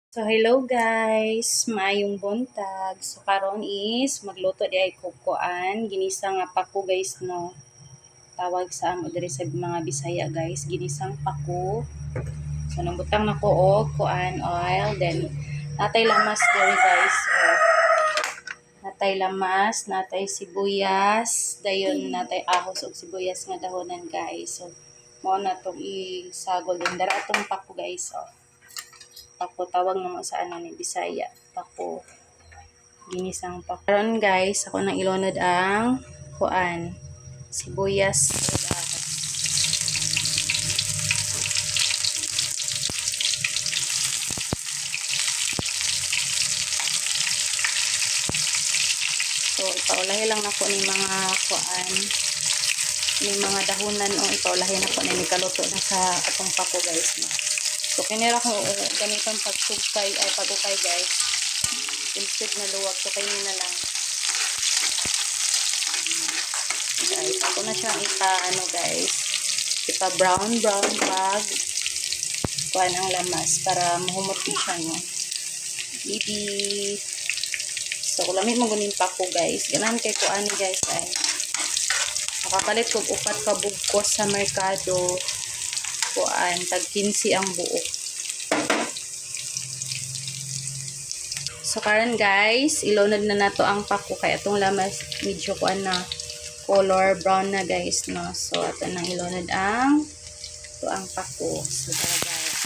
So hello guys, maayong buntag. So karon is magluto di ay kukuan, ginisang nga pako guys no. Tawag sa amo diri sa mga Bisaya guys, ginisang pako. So nambutang na ko og kuan oil, then natay lamas diri guys. Natay lamas, natay sibuyas, dayon natay ahos ug sibuyas nga dahonan guys. So mo na tong isagol din dara atong pako guys. Pako tawag naman sa ano ni Bisaya. Pako. Ginisang pako. Karon guys, ako nang ilunod ang kuan. Sibuyas ug ahos. So, ipaulahi lang nako ni mga kuan. Ni mga dahunan o ipaulahi nako ni kaluto na sa atong pako guys. No? So, kinira ko ganitong pagsugkay ay pagukay guys. Instead na luwag, so kayo na lang. Guys, ako na siyang ano guys, brown pag kuan ang lamas para mahumuti siya no. Bibi. So, kulamit mo gunin pa ko guys. Ganahan kay kuan guys ay. Makapalit kog upat ka bugkos sa merkado. Kuan, tag 15 ang buok. So, karon guys, ilunod na nato ang pako kay atong lamas medyo kuan na color brown na guys no. So ato nang ilunod ang pako. So tara guys.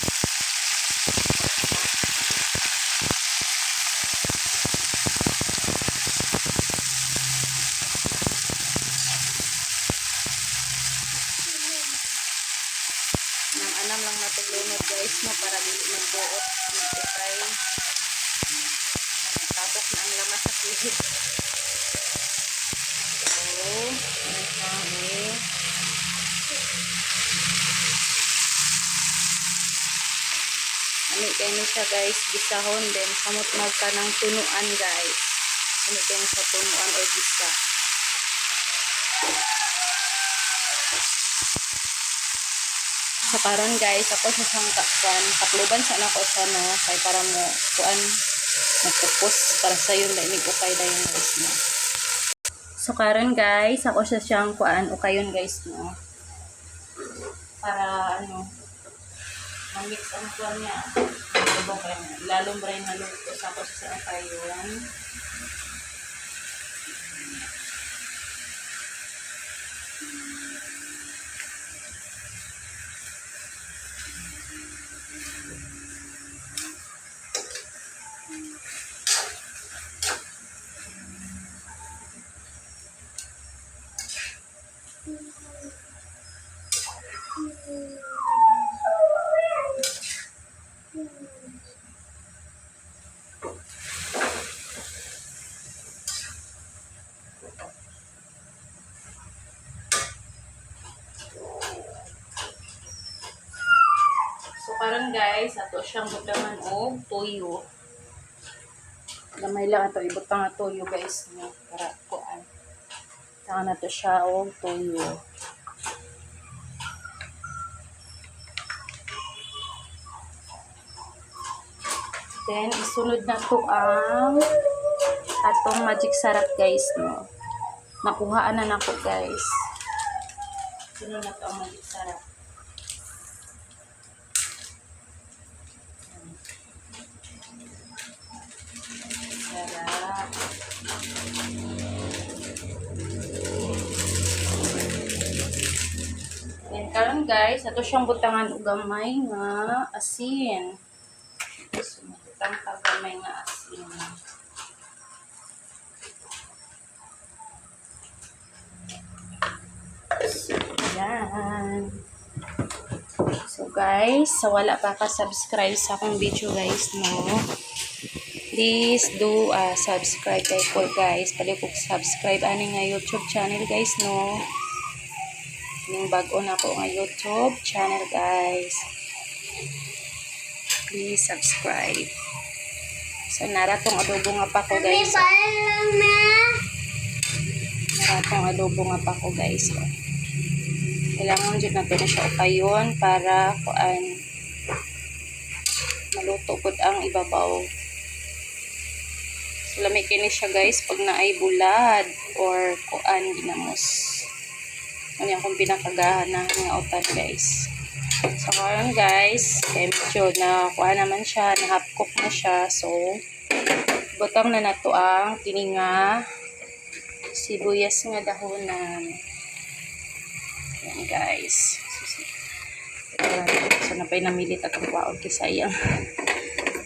Nang anam lang natin lunod guys no para dili magbuot magputay. Tapos na ang lamas sa kuhit. Ano kayo siya guys, gisahon din samot magka ng tunuan guys. Ano kayo sa tunuan o gisa. So karon guys, ako sa siyang takluban sa anak ko siya no, kay para mo kuan magpupos para sa yung dainig ukay dayon guys no. So karon guys, ako sa siyang kuan ukayon guys no. Para ano mamix ang kuan niya. Lalong rin naluto sa ako sa ukayon. So karon guys, ato siyang butaman og toyo. Gamay lang ato ibutang ang toyo guys no para kuan. Saka na to siya og toyo. Then isunod na to ang atong magic sarap guys no. Nakuhaan na nako guys. Sunod na to ang magic sarap. Sarap. Then karon guys, ato siyang butangan og gamay nga asin. So, butang ka gamay nga asin. So, yan. So guys, sa wala pa ka-subscribe sa akong video guys no. Please do subscribe kay ko guys. Pali ko subscribe ani nga YouTube channel guys no. Ning bag-o na ko nga YouTube channel guys. Please subscribe. So naratong adobo nga pa ko guys. Naratong adobo nga pa ko guys. Kailangan dyan natin na siya upayon para kuan maluto pud ang ibabaw. So lami kini siya guys pag naay bulad or kuan ginamos. Ano yung kung pinakagahan na hangautan guys. So karon guys, kay medyo na kuha naman siya, na half cook na siya. So butang na nato ang kini nga sibuyas nga dahonan. Yan guys. So napay namilit atong kwaon kay sayang.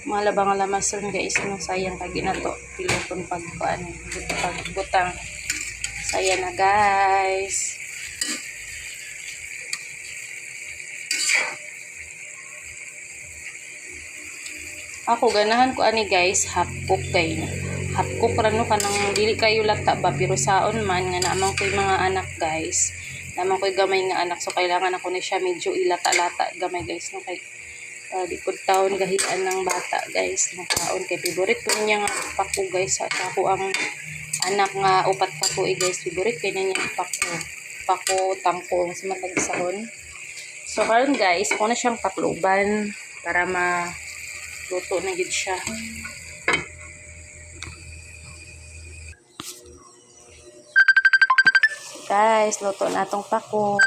Mga labang alamason guys, no sayang kag ginato piluton pagkuan pagbutang. Saya na guys. Ako ganahan ko ani guys, half cook kay na. Half cook ra no kanang dili kayo lata ba pero saon man nga naman ko'y mga anak guys. Naman ko'y gamay nga anak so kailangan ako ni siya medyo ilata-lata gamay guys no kay di ko taon gahian ng bata guys ng taon kay favorite ko niya nga pako guys sa ako ang anak nga upat ka ko guys favorite kay niya pako tangko mas matag sahon. So karon guys ko na siyang pakluban para luto na gid siya. Guys, luto na atong pako.